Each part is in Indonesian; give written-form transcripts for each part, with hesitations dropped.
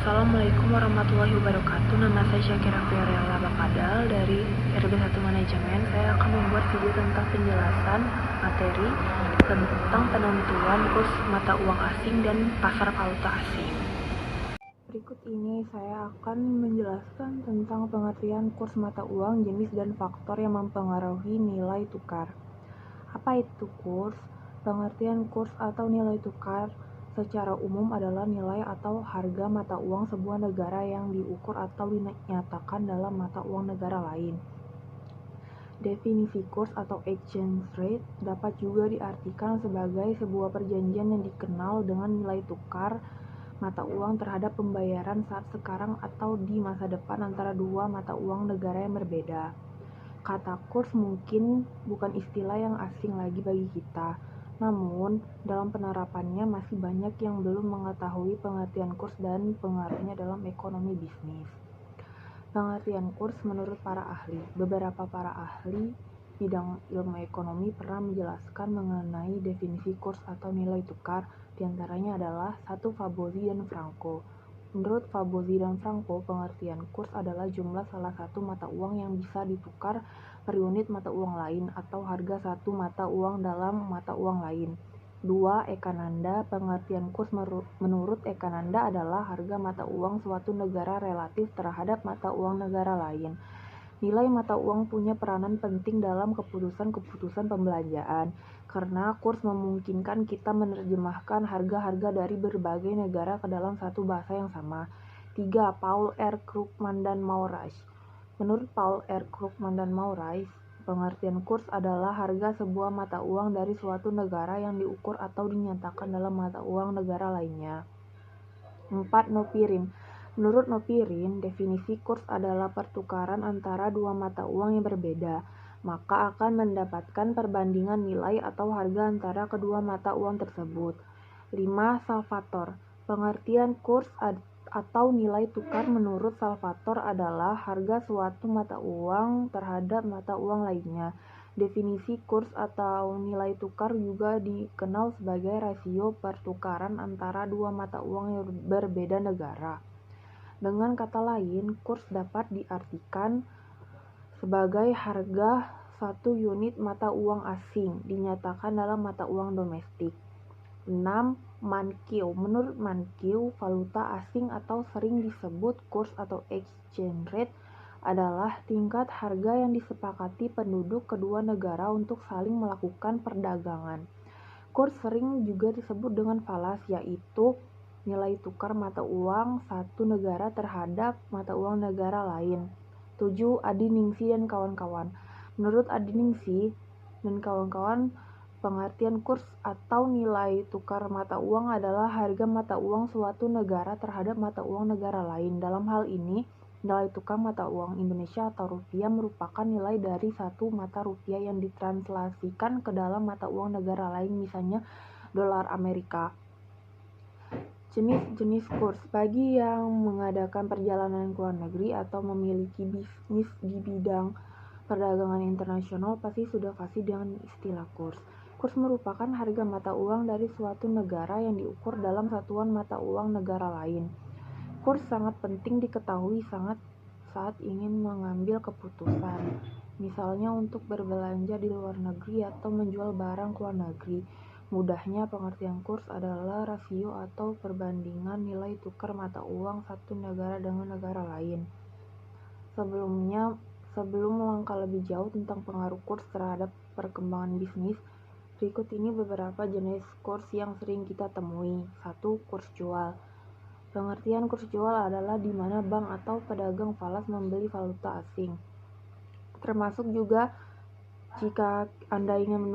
Assalamualaikum warahmatullahi wabarakatuh. Nama saya Syakira Fiorella Bapadal dari RB1 Manajemen. Saya akan membuat video tentang penjelasan materi tentang penentuan kurs mata uang asing dan pasar valuta asing. Berikut ini saya akan menjelaskan tentang pengertian kurs mata uang, jenis dan faktor yang mempengaruhi nilai tukar. Apa itu kurs? Pengertian kurs atau nilai tukar secara umum adalah nilai atau harga mata uang sebuah negara yang diukur atau dinyatakan dalam mata uang negara lain. Definisi kurs atau exchange rate dapat juga diartikan sebagai sebuah perjanjian yang dikenal dengan nilai tukar mata uang terhadap pembayaran saat sekarang atau di masa depan antara dua mata uang negara yang berbeda. Kata kurs mungkin bukan istilah yang asing lagi bagi kita, namun dalam penerapannya masih banyak yang belum mengetahui pengertian kurs dan pengaruhnya dalam ekonomi bisnis. Pengertian kurs menurut para ahli. Beberapa para ahli bidang ilmu ekonomi pernah menjelaskan mengenai definisi kurs atau nilai tukar, diantaranya adalah 1. Fabozzi dan Franco. Menurut Fabozzi dan Franco, pengertian kurs adalah jumlah salah satu mata uang yang bisa ditukar per unit mata uang lain atau harga satu mata uang dalam mata uang lain. 2. Ekananda, pengertian kurs menurut Ekananda adalah harga mata uang suatu negara relatif terhadap mata uang negara lain. Nilai mata uang punya peranan penting dalam keputusan-keputusan pembelanjaan, karena kurs memungkinkan kita menerjemahkan harga-harga dari berbagai negara ke dalam satu bahasa yang sama. 3. Paul R. Krugman dan Maurice. Menurut Paul R. Krugman dan Maurice, pengertian kurs adalah harga sebuah mata uang dari suatu negara yang diukur atau dinyatakan dalam mata uang negara lainnya. 4. Nopirin. Menurut Nopirin, definisi kurs adalah pertukaran antara dua mata uang yang berbeda, maka akan mendapatkan perbandingan nilai atau harga antara kedua mata uang tersebut. 5. Salvator. Pengertian kurs atau nilai tukar menurut Salvator adalah harga suatu mata uang terhadap mata uang lainnya. Definisi kurs atau nilai tukar juga dikenal sebagai rasio pertukaran antara dua mata uang yang berbeda negara. Dengan kata lain, kurs dapat diartikan sebagai harga satu unit mata uang asing dinyatakan dalam mata uang domestik. 6. Mankiw. Menurut Mankiw, valuta asing atau sering disebut kurs atau exchange rate adalah tingkat harga yang disepakati penduduk kedua negara untuk saling melakukan perdagangan. Kurs sering juga disebut dengan falas, yaitu nilai tukar mata uang satu negara terhadap mata uang negara lain. 7. Adi Ningsi dan kawan-kawan. Menurut Adi Ningsi dan kawan-kawan, pengertian kurs atau nilai tukar mata uang adalah harga mata uang suatu negara terhadap mata uang negara lain. Dalam hal ini, nilai tukar mata uang Indonesia atau rupiah merupakan nilai dari satu mata rupiah yang ditranslasikan ke dalam mata uang negara lain, misalnya dolar Amerika. Jenis-jenis kurs. Bagi yang mengadakan perjalanan ke luar negeri atau memiliki bisnis di bidang perdagangan internasional pasti sudah fasih dengan istilah kurs. Kurs merupakan harga mata uang dari suatu negara yang diukur dalam satuan mata uang negara lain. Kurs sangat penting diketahui saat ingin mengambil keputusan, misalnya untuk berbelanja di luar negeri atau menjual barang ke luar negeri. Mudahnya, pengertian kurs adalah rasio atau perbandingan nilai tukar mata uang satu negara dengan negara lain. Sebelum melangkah lebih jauh tentang pengaruh kurs terhadap perkembangan bisnis, berikut ini beberapa jenis kurs yang sering kita temui. 1. Kurs jual. Pengertian kurs jual adalah di mana bank atau pedagang falas membeli valuta asing. Termasuk juga jika Anda ingin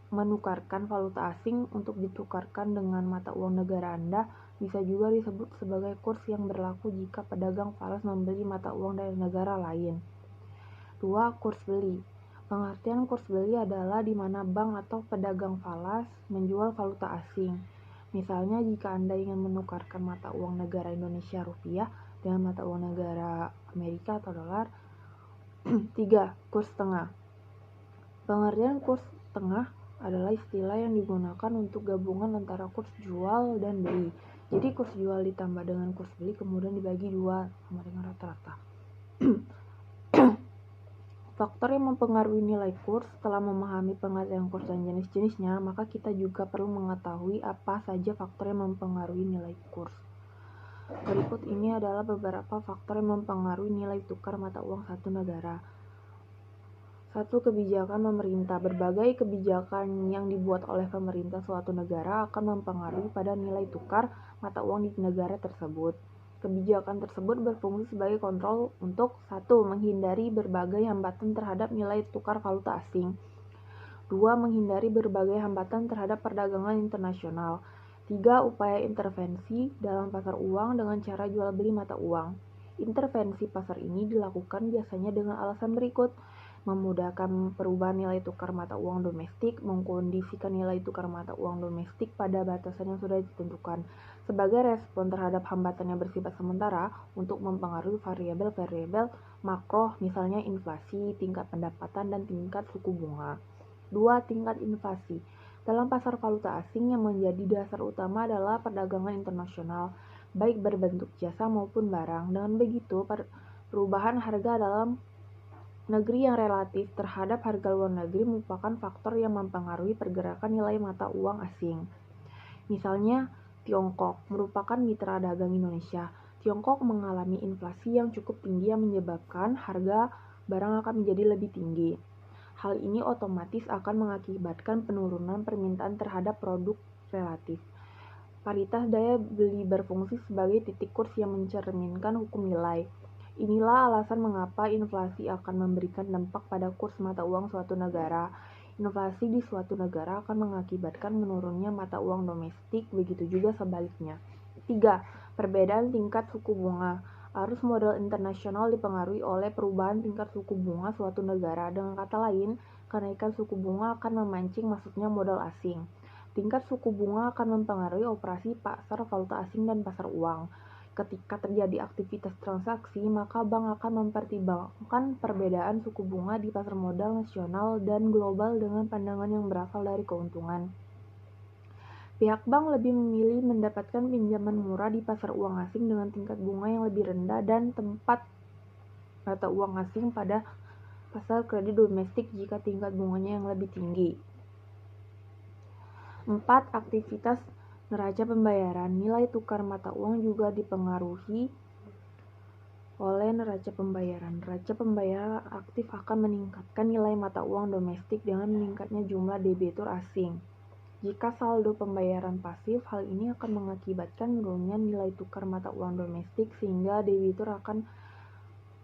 menukarkan valuta asing untuk ditukarkan dengan mata uang negara Anda, bisa juga disebut sebagai kurs yang berlaku jika pedagang falas membeli mata uang dari negara lain. 2. Kurs beli. Pengertian kurs beli adalah di mana bank atau pedagang falas menjual valuta asing. Misalnya jika Anda ingin menukarkan mata uang negara Indonesia rupiah dengan mata uang negara Amerika atau dolar. 3. Kurs tengah. Pengertian kurs tengah adalah istilah yang digunakan untuk gabungan antara kurs jual dan beli. Jadi kurs jual ditambah dengan kurs beli kemudian dibagi 2 sama dengan rata-rata. Faktor yang mempengaruhi nilai kurs. Setelah memahami pengertian kurs dan jenis-jenisnya, maka kita juga perlu mengetahui apa saja faktor yang mempengaruhi nilai kurs. Berikut ini adalah beberapa faktor yang mempengaruhi nilai tukar mata uang satu negara. 1. Kebijakan pemerintah. Berbagai kebijakan yang dibuat oleh pemerintah suatu negara akan mempengaruhi pada nilai tukar mata uang di negara tersebut. Kebijakan tersebut berfungsi sebagai kontrol untuk 1. Menghindari berbagai hambatan terhadap nilai tukar valuta asing. 2. Menghindari berbagai hambatan terhadap perdagangan internasional. 3. Upaya intervensi dalam pasar uang dengan cara jual beli mata uang. Intervensi pasar ini dilakukan biasanya dengan alasan berikut: memudahkan perubahan nilai tukar mata uang domestik, mengkondisikan nilai tukar mata uang domestik pada batasan yang sudah ditentukan, sebagai respon terhadap hambatan yang bersifat sementara untuk mempengaruhi variabel-variabel makro, misalnya inflasi, tingkat pendapatan, dan tingkat suku bunga. 2. Tingkat inflasi. Dalam pasar valuta asing, yang menjadi dasar utama adalah perdagangan internasional, baik berbentuk jasa maupun barang. Dengan begitu, perubahan harga dalam negeri yang relatif terhadap harga luar negeri merupakan faktor yang mempengaruhi pergerakan nilai mata uang asing. Misalnya, Tiongkok merupakan mitra dagang Indonesia. Tiongkok mengalami inflasi yang cukup tinggi yang menyebabkan harga barang akan menjadi lebih tinggi. Hal ini otomatis akan mengakibatkan penurunan permintaan terhadap produk relatif. Paritas daya beli berfungsi sebagai titik kurs yang mencerminkan hukum nilai. Inilah alasan mengapa inflasi akan memberikan dampak pada kurs mata uang suatu negara. Inflasi di suatu negara akan mengakibatkan menurunnya mata uang domestik, begitu juga sebaliknya. 3. Perbedaan tingkat suku bunga. Arus modal internasional dipengaruhi oleh perubahan tingkat suku bunga suatu negara. Dengan kata lain, kenaikan suku bunga akan memancing masuknya modal asing. Tingkat suku bunga akan mempengaruhi operasi pasar valuta asing dan pasar uang. Ketika terjadi aktivitas transaksi, maka bank akan mempertimbangkan perbedaan suku bunga di pasar modal nasional dan global dengan pandangan yang berasal dari keuntungan. Pihak bank lebih memilih mendapatkan pinjaman murah di pasar uang asing dengan tingkat bunga yang lebih rendah dan tempat mata uang asing pada pasar kredit domestik jika tingkat bunganya yang lebih tinggi. 4. Aktivitas neraca pembayaran. Nilai tukar mata uang juga dipengaruhi oleh neraca pembayaran. Neraca pembayaran aktif akan meningkatkan nilai mata uang domestik dengan meningkatnya jumlah debitur asing. Jika saldo pembayaran pasif, hal ini akan mengakibatkan menurunnya nilai tukar mata uang domestik sehingga debitur akan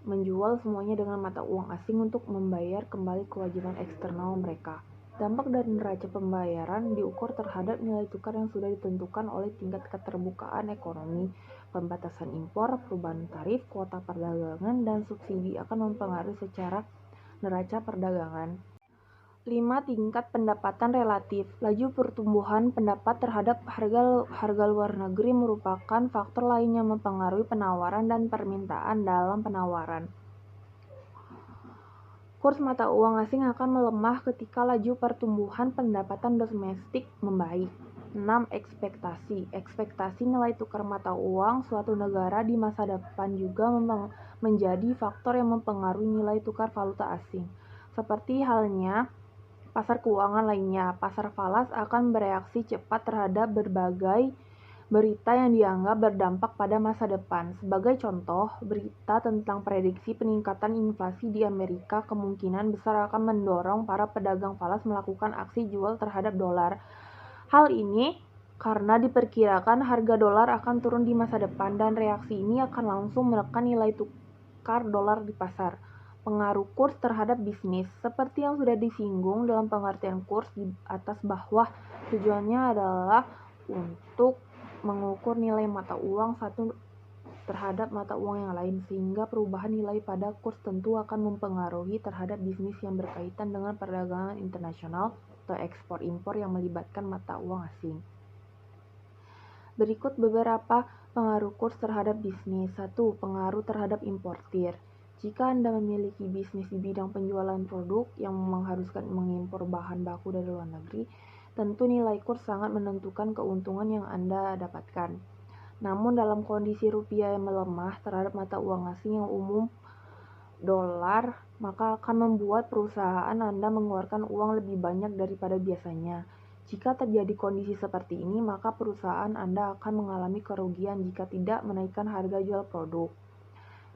menjual semuanya dengan mata uang asing untuk membayar kembali kewajiban eksternal mereka. Dampak dari neraca pembayaran diukur terhadap nilai tukar yang sudah ditentukan oleh tingkat keterbukaan ekonomi. Pembatasan impor, perubahan tarif, kuota perdagangan, dan subsidi akan mempengaruhi secara neraca perdagangan. 5. Tingkat pendapatan relatif. Laju pertumbuhan pendapat terhadap harga luar negeri merupakan faktor lain yang mempengaruhi penawaran dan permintaan dalam penawaran. Kurs mata uang asing akan melemah ketika laju pertumbuhan pendapatan domestik membaik. 6. Ekspektasi. Ekspektasi nilai tukar mata uang suatu negara di masa depan juga menjadi faktor yang mempengaruhi nilai tukar valuta asing. Seperti halnya pasar keuangan lainnya, pasar falas akan bereaksi cepat terhadap berbagai berita yang dianggap berdampak pada masa depan. Sebagai contoh, berita tentang prediksi peningkatan inflasi di Amerika kemungkinan besar akan mendorong para pedagang falas melakukan aksi jual terhadap dolar. Hal ini karena diperkirakan harga dolar akan turun di masa depan dan reaksi ini akan langsung menekan nilai tukar dolar di pasar. Pengaruh kurs terhadap bisnis. Seperti yang sudah disinggung dalam pengertian kurs di atas bahwa tujuannya adalah untuk mengukur nilai mata uang satu terhadap mata uang yang lain, sehingga perubahan nilai pada kurs tentu akan mempengaruhi terhadap bisnis yang berkaitan dengan perdagangan internasional atau ekspor impor yang melibatkan mata uang asing. Berikut beberapa pengaruh kurs terhadap bisnis. 1. Pengaruh terhadap importir. Jika Anda memiliki bisnis di bidang penjualan produk yang mengharuskan mengimpor bahan baku dari luar negeri, tentu nilai kurs sangat menentukan keuntungan yang Anda dapatkan. Namun dalam kondisi rupiah yang melemah terhadap mata uang asing yang umum dolar, maka akan membuat perusahaan Anda mengeluarkan uang lebih banyak daripada biasanya. Jika terjadi kondisi seperti ini, maka perusahaan Anda akan mengalami kerugian jika tidak menaikkan harga jual produk.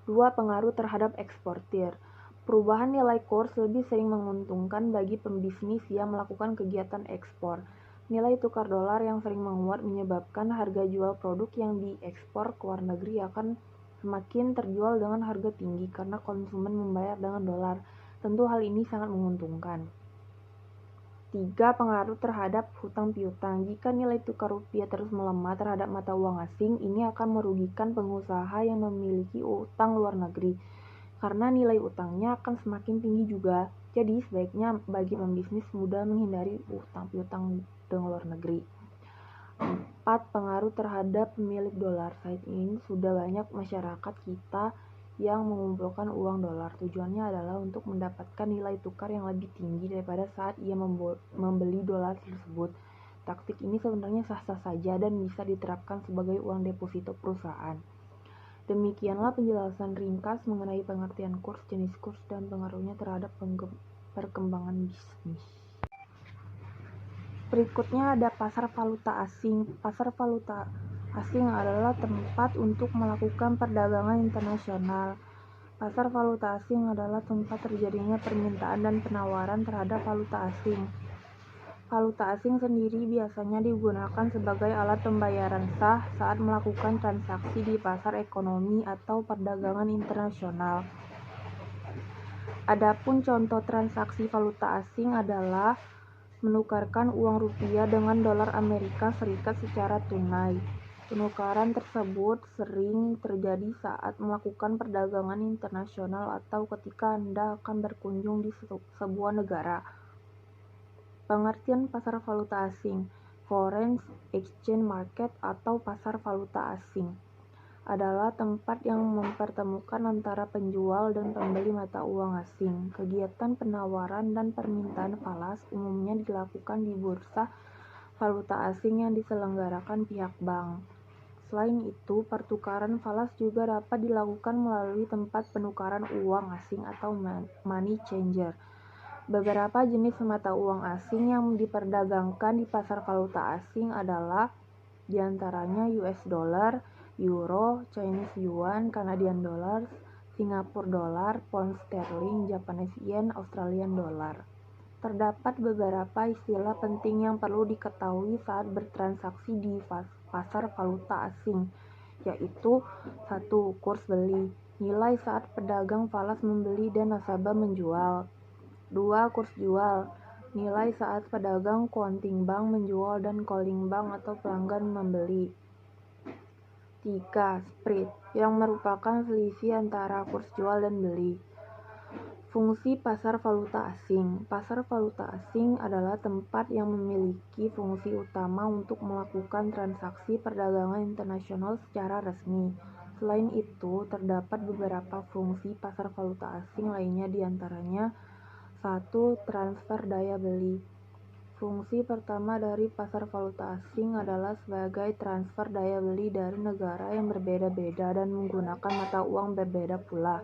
2. Pengaruh terhadap eksportir. Perubahan nilai kurs lebih sering menguntungkan bagi pembisnis yang melakukan kegiatan ekspor. Nilai tukar dolar yang sering menguat menyebabkan harga jual produk yang diekspor ke luar negeri akan semakin terjual dengan harga tinggi karena konsumen membayar dengan dolar. Tentu hal ini sangat menguntungkan. 3. Pengaruh terhadap hutang piutang. Jika nilai tukar rupiah terus melemah terhadap mata uang asing, ini akan merugikan pengusaha yang memiliki utang luar negeri, karena nilai utangnya akan semakin tinggi juga. Jadi sebaiknya bagi pembisnis mudah menghindari utang piutang dengan luar negeri. 4. Pengaruh terhadap pemilik dolar. Saat ini sudah banyak masyarakat kita yang mengumpulkan uang dolar. Tujuannya adalah untuk mendapatkan nilai tukar yang lebih tinggi daripada saat ia membeli dolar tersebut. Taktik ini sebenarnya sah-sah saja dan bisa diterapkan sebagai uang deposito perusahaan. Demikianlah penjelasan ringkas mengenai pengertian kurs, jenis kurs, dan pengaruhnya terhadap perkembangan bisnis. Berikutnya ada pasar valuta asing. Pasar valuta asing adalah tempat untuk melakukan perdagangan internasional. Pasar valuta asing adalah tempat terjadinya permintaan dan penawaran terhadap valuta asing. Valuta asing sendiri biasanya digunakan sebagai alat pembayaran sah saat melakukan transaksi di pasar ekonomi atau perdagangan internasional. Adapun contoh transaksi valuta asing adalah menukarkan uang rupiah dengan dolar Amerika Serikat secara tunai. Penukaran tersebut sering terjadi saat melakukan perdagangan internasional atau ketika Anda akan berkunjung di sebuah negara. Pengertian pasar valuta asing, foreign exchange market atau pasar valuta asing, adalah tempat yang mempertemukan antara penjual dan pembeli mata uang asing. Kegiatan penawaran dan permintaan falas umumnya dilakukan di bursa valuta asing yang diselenggarakan pihak bank. Selain itu, pertukaran falas juga dapat dilakukan melalui tempat penukaran uang asing atau money changer. Beberapa jenis mata uang asing yang diperdagangkan di pasar valuta asing adalah diantaranya US dollar, Euro, Chinese Yuan, Canadian Dollars, Singapore Dollar, Pound Sterling, Japanese Yen, Australian Dollar. Terdapat beberapa istilah penting yang perlu diketahui saat bertransaksi di pasar valuta asing, yaitu 1. Kurs beli, nilai saat pedagang falas membeli dan nasabah menjual. 2. Kurs jual, nilai saat pedagang quoting bank menjual dan calling bank atau pelanggan membeli. 3. Spread, yang merupakan selisih antara kurs jual dan beli. Fungsi pasar valuta asing. Pasar valuta asing adalah tempat yang memiliki fungsi utama untuk melakukan transaksi perdagangan internasional secara resmi. Selain itu, terdapat beberapa fungsi pasar valuta asing lainnya, diantaranya 1. Transfer daya beli. Fungsi pertama dari pasar valuta asing adalah sebagai transfer daya beli dari negara yang berbeda-beda dan menggunakan mata uang berbeda pula.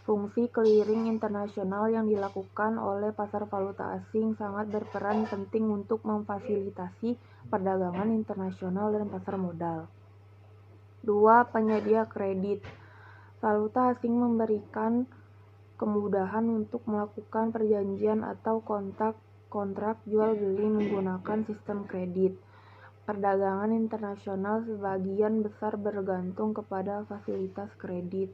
Fungsi clearing internasional yang dilakukan oleh pasar valuta asing sangat berperan penting untuk memfasilitasi perdagangan internasional dan pasar modal. 2. Penyedia kredit. Valuta asing memberikan kemudahan untuk melakukan perjanjian atau kontrak jual beli menggunakan sistem kredit. Perdagangan internasional sebagian besar bergantung kepada fasilitas kredit.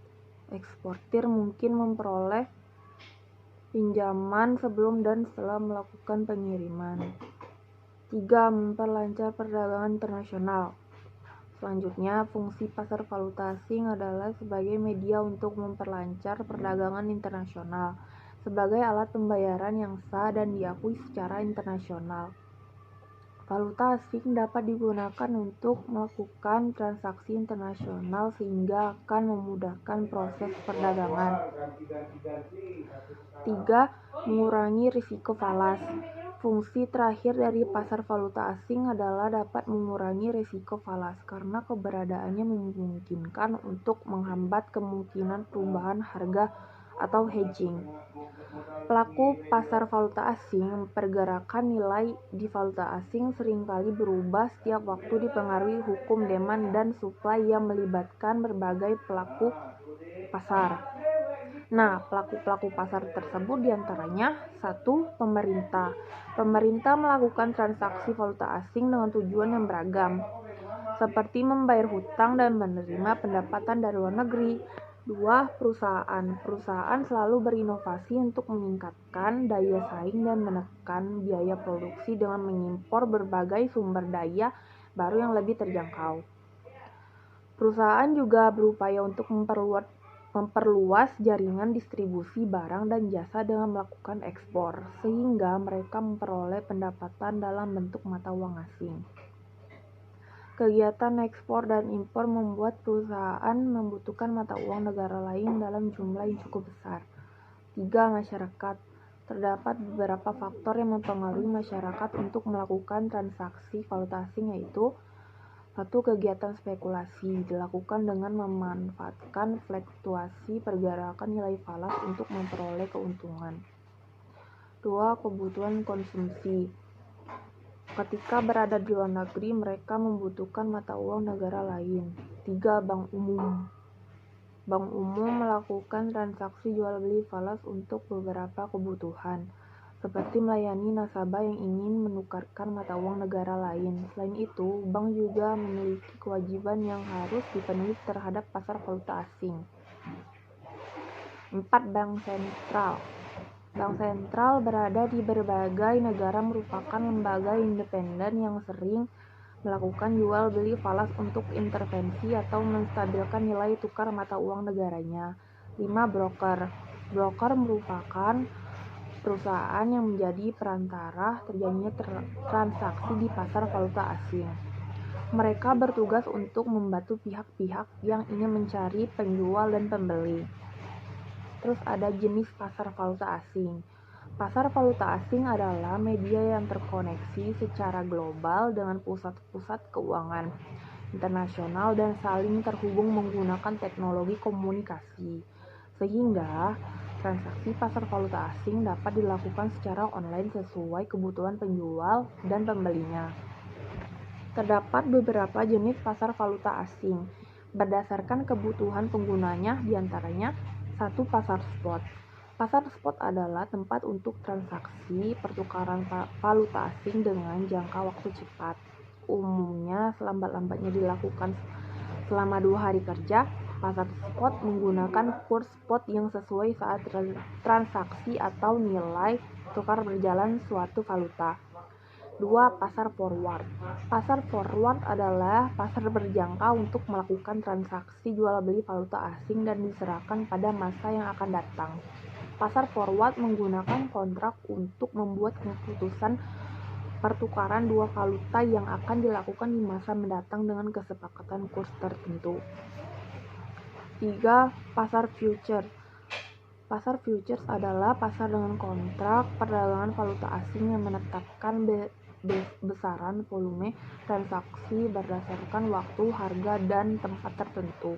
Eksportir mungkin memperoleh pinjaman sebelum dan setelah melakukan pengiriman. 3. Memperlancar perdagangan internasional. Selanjutnya, fungsi pasar valuta asing adalah sebagai media untuk memperlancar perdagangan internasional, sebagai alat pembayaran yang sah dan diakui secara internasional. Valuta asing dapat digunakan untuk melakukan transaksi internasional sehingga akan memudahkan proses perdagangan. 3. Mengurangi risiko falas. Fungsi terakhir dari pasar valuta asing adalah dapat mengurangi risiko falas karena keberadaannya memungkinkan untuk menghambat kemungkinan perubahan harga atau hedging. Pelaku pasar valuta asing, pergerakan nilai di valuta asing seringkali berubah setiap waktu dipengaruhi hukum demand dan supply yang melibatkan berbagai pelaku pasar. Nah, pelaku-pelaku pasar tersebut diantaranya 1. Pemerintah. Pemerintah melakukan transaksi valuta asing dengan tujuan yang beragam, seperti membayar hutang dan menerima pendapatan dari luar negeri. 2. Perusahaan. Perusahaan selalu berinovasi untuk meningkatkan daya saing dan menekan biaya produksi dengan mengimpor berbagai sumber daya baru yang lebih terjangkau. Perusahaan juga berupaya untuk memperluas jaringan distribusi barang dan jasa dengan melakukan ekspor, sehingga mereka memperoleh pendapatan dalam bentuk mata uang asing. Kegiatan ekspor dan impor membuat perusahaan membutuhkan mata uang negara lain dalam jumlah yang cukup besar. 3. Masyarakat. Terdapat beberapa faktor yang mempengaruhi masyarakat untuk melakukan transaksi valuta asing, yaitu 1. Kegiatan spekulasi dilakukan dengan memanfaatkan fluktuasi pergerakan nilai falas untuk memperoleh keuntungan. 2. Kebutuhan konsumsi. Ketika berada di luar negeri, mereka membutuhkan mata uang negara lain. 3. Bank umum. Bank umum melakukan transaksi jual beli falas untuk beberapa kebutuhan, seperti melayani nasabah yang ingin menukarkan mata uang negara lain. Selain itu, bank juga memiliki kewajiban yang harus dipenuhi terhadap pasar valuta asing. 4. Bank sentral. Bank sentral berada di berbagai negara merupakan lembaga independen yang sering melakukan jual beli falas untuk intervensi atau menstabilkan nilai tukar mata uang negaranya. 5. Broker. Broker merupakan perusahaan yang menjadi perantara terjadinya transaksi di pasar valuta asing. Mereka bertugas untuk membantu pihak-pihak yang ingin mencari penjual dan pembeli. Terus ada jenis pasar valuta asing. Pasar valuta asing adalah media yang terkoneksi secara global dengan pusat-pusat keuangan internasional dan saling terhubung menggunakan teknologi komunikasi, sehingga transaksi pasar valuta asing dapat dilakukan secara online sesuai kebutuhan penjual dan pembelinya. Terdapat beberapa jenis pasar valuta asing berdasarkan kebutuhan penggunanya, diantaranya 1. Pasar spot. Pasar spot adalah tempat untuk transaksi pertukaran valuta asing dengan jangka waktu cepat. Umumnya selambat-lambatnya dilakukan selama 2 hari kerja. Pasar spot menggunakan kurs spot yang sesuai saat transaksi atau nilai tukar berjalan suatu valuta. 2. Pasar forward. Pasar forward adalah pasar berjangka untuk melakukan transaksi jual beli valuta asing dan diserahkan pada masa yang akan datang. Pasar forward menggunakan kontrak untuk membuat keputusan pertukaran dua valuta yang akan dilakukan di masa mendatang dengan kesepakatan kurs tertentu. 3. Pasar future. Pasar futures adalah pasar dengan kontrak perdagangan valuta asing yang menetapkan besaran volume transaksi berdasarkan waktu, harga, dan tempat tertentu.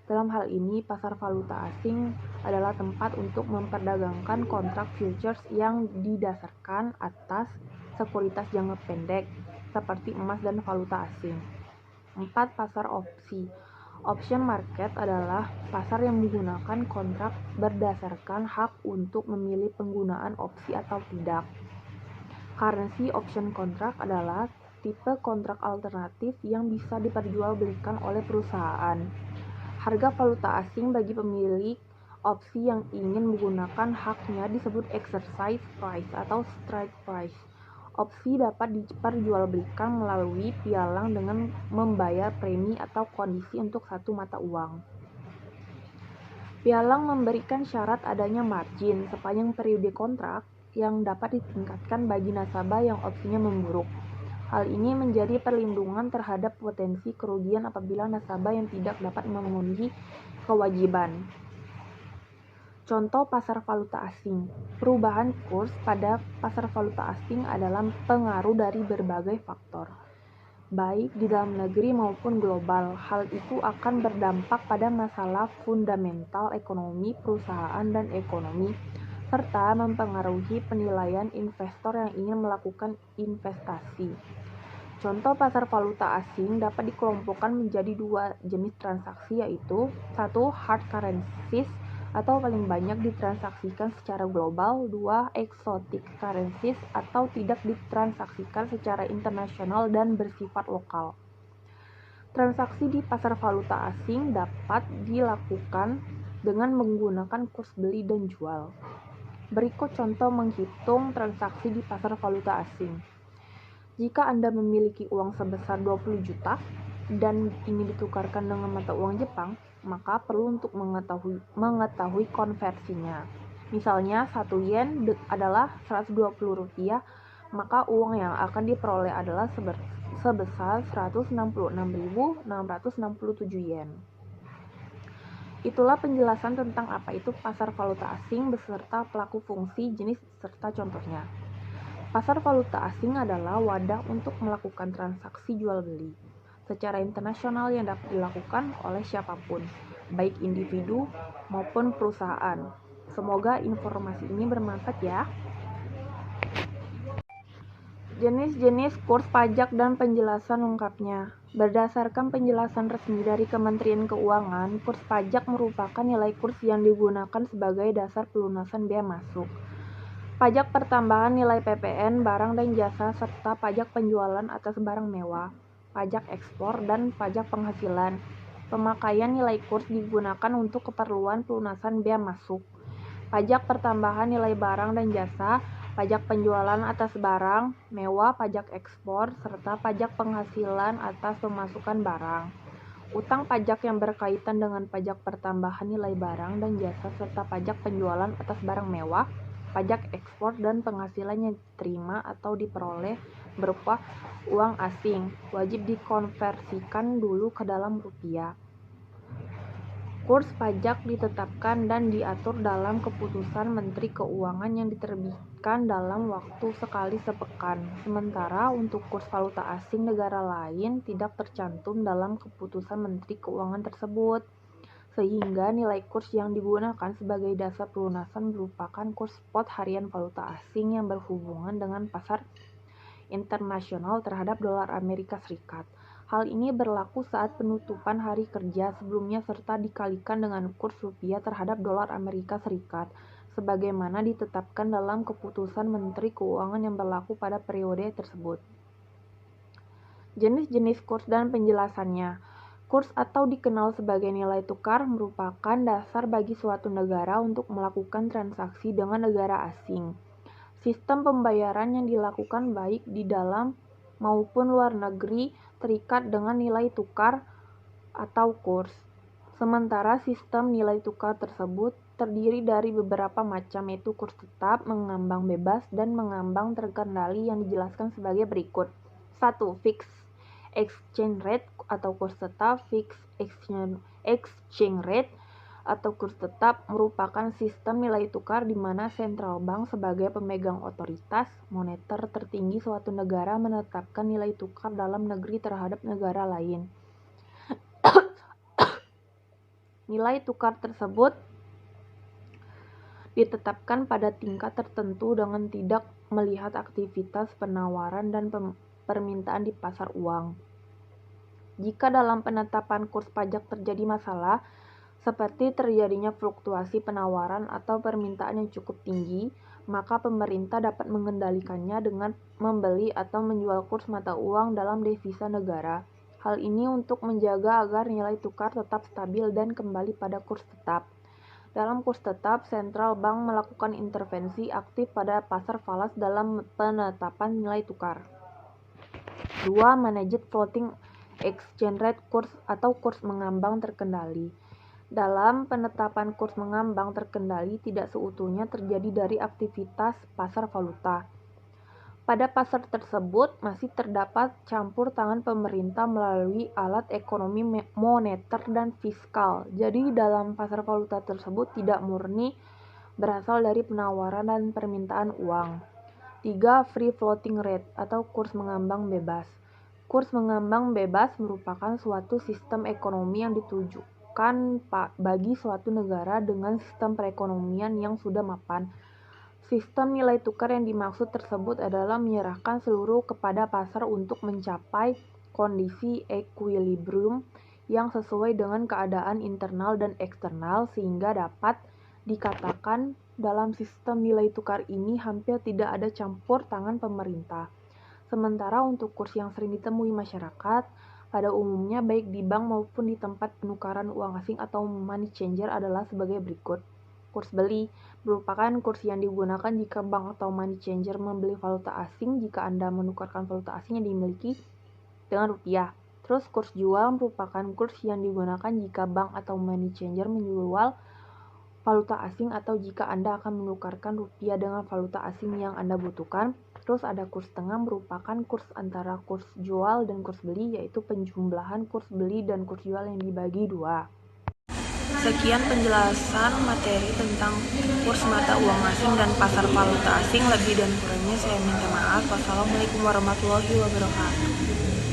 Dalam hal ini, pasar valuta asing adalah tempat untuk memperdagangkan kontrak futures yang didasarkan atas sekuritas jangka pendek seperti emas dan valuta asing. 4. Pasar opsi. Option market adalah pasar yang menggunakan kontrak berdasarkan hak untuk memilih penggunaan opsi atau tidak. Currency option contract adalah tipe kontrak alternatif yang bisa diperjualbelikan oleh perusahaan. Harga valuta asing bagi pemilik opsi yang ingin menggunakan haknya disebut exercise price atau strike price. Opsi dapat diperjualbelikan melalui pialang dengan membayar premi atau kondisi untuk satu mata uang. Pialang memberikan syarat adanya margin sepanjang periode kontrak yang dapat ditingkatkan bagi nasabah yang opsinya memburuk. Hal ini menjadi perlindungan terhadap potensi kerugian apabila nasabah yang tidak dapat memenuhi kewajiban. Contoh pasar valuta asing. Perubahan kurs pada pasar valuta asing adalah pengaruh dari berbagai faktor, baik di dalam negeri maupun global. Hal itu akan berdampak pada masalah fundamental ekonomi perusahaan dan ekonomi, serta mempengaruhi penilaian investor yang ingin melakukan investasi. Contoh pasar valuta asing dapat dikelompokkan menjadi dua jenis transaksi, yaitu 1. Hard currencies atau paling banyak ditransaksikan secara global. 2. Exotic currencies atau tidak ditransaksikan secara internasional dan bersifat lokal. Transaksi di pasar valuta asing dapat dilakukan dengan menggunakan kurs beli dan jual. Berikut contoh menghitung transaksi di pasar valuta asing. Jika Anda memiliki uang sebesar 20 juta dan ingin ditukarkan dengan mata uang Jepang, maka perlu untuk mengetahui konversinya. Misalnya 1 yen adalah 120 rupiah, maka uang yang akan diperoleh adalah sebesar 166.667 yen. Itulah penjelasan tentang apa itu pasar valuta asing beserta pelaku fungsi, jenis, serta contohnya. Pasar valuta asing adalah wadah untuk melakukan transaksi jual-beli secara internasional yang dapat dilakukan oleh siapapun, baik individu maupun perusahaan. Semoga informasi ini bermanfaat ya. Jenis-jenis kurs pajak dan penjelasan lengkapnya. Berdasarkan penjelasan resmi dari Kementerian Keuangan, kurs pajak merupakan nilai kurs yang digunakan sebagai dasar pelunasan bea masuk. Pajak pertambahan nilai PPN, barang dan jasa, serta pajak penjualan atas barang mewah, pajak ekspor, dan pajak penghasilan. Pemakaian nilai kurs digunakan untuk keperluan pelunasan bea masuk. Pajak pertambahan nilai barang dan jasa, pajak penjualan atas barang mewah, pajak ekspor, serta pajak penghasilan atas pemasukan barang. Utang pajak yang berkaitan dengan pajak pertambahan nilai barang dan jasa serta pajak penjualan atas barang mewah, pajak ekspor, dan penghasilan yang diterima atau diperoleh berupa uang asing wajib dikonversikan dulu ke dalam rupiah. Kurs pajak ditetapkan dan diatur dalam keputusan Menteri Keuangan yang diterbitkan dalam waktu sekali sepekan. Sementara untuk kurs valuta asing negara lain tidak tercantum dalam keputusan Menteri Keuangan tersebut, sehingga nilai kurs yang digunakan sebagai dasar pelunasan merupakan kurs spot harian valuta asing yang berhubungan dengan pasar internasional terhadap dolar Amerika Serikat. Hal ini berlaku saat penutupan hari kerja sebelumnya serta dikalikan dengan kurs rupiah terhadap dolar Amerika Serikat, sebagaimana ditetapkan dalam keputusan Menteri Keuangan yang berlaku pada periode tersebut. Jenis-jenis kurs dan penjelasannya. Kurs atau dikenal sebagai nilai tukar merupakan dasar bagi suatu negara untuk melakukan transaksi dengan negara asing. Sistem pembayaran yang dilakukan baik di dalam maupun luar negeri terikat dengan nilai tukar atau kurs. Sementara sistem nilai tukar tersebut terdiri dari beberapa macam, yaitu kurs tetap, mengambang bebas, dan mengambang terkendali yang dijelaskan sebagai berikut. 1. Fixed exchange rate atau kurs tetap. Fixed exchange rate atau kurs tetap merupakan sistem nilai tukar di mana central bank sebagai pemegang otoritas moneter tertinggi suatu negara menetapkan nilai tukar dalam negeri terhadap negara lain. Nilai tukar tersebut ditetapkan pada tingkat tertentu dengan tidak melihat aktivitas penawaran dan permintaan di pasar uang. Jika dalam penetapan kurs pajak terjadi masalah, seperti terjadinya fluktuasi penawaran atau permintaan yang cukup tinggi, maka pemerintah dapat mengendalikannya dengan membeli atau menjual kurs mata uang dalam devisa negara. Hal ini untuk menjaga agar nilai tukar tetap stabil dan kembali pada kurs tetap. Dalam kurs tetap, Central Bank melakukan intervensi aktif pada pasar falas dalam penetapan nilai tukar. 2. Managed Floating Exchange Rate kurs atau kurs mengambang terkendali. Dalam penetapan kurs mengambang terkendali tidak seutuhnya terjadi dari aktivitas pasar valuta. Pada pasar tersebut masih terdapat campur tangan pemerintah melalui alat ekonomi moneter dan fiskal. Jadi dalam pasar valuta tersebut tidak murni berasal dari penawaran dan permintaan uang. 3. Free floating rate atau kurs mengambang bebas. Kurs mengambang bebas merupakan suatu sistem ekonomi yang ditujukan bagi suatu negara dengan sistem perekonomian yang sudah mapan. Sistem nilai tukar yang dimaksud tersebut adalah menyerahkan seluruh kepada pasar untuk mencapai kondisi equilibrium yang sesuai dengan keadaan internal dan eksternal, sehingga dapat dikatakan dalam sistem nilai tukar ini hampir tidak ada campur tangan pemerintah. Sementara untuk kurs yang sering ditemui masyarakat, pada umumnya baik di bank maupun di tempat penukaran uang asing atau money changer adalah sebagai berikut. Kurs beli merupakan kurs yang digunakan jika bank atau money changer membeli valuta asing jika Anda menukarkan valuta asing yang dimiliki dengan rupiah. Terus kurs jual merupakan kurs yang digunakan jika bank atau money changer menjual valuta asing atau jika Anda akan menukarkan rupiah dengan valuta asing yang Anda butuhkan. Terus ada kurs tengah merupakan kurs antara kurs jual dan kurs beli, yaitu penjumlahan kurs beli dan kurs jual yang dibagi dua. Sekian penjelasan materi tentang kurs mata uang asing dan pasar valuta asing. Lebih dan kurangnya saya minta maaf. Wassalamualaikum warahmatullahi wabarakatuh.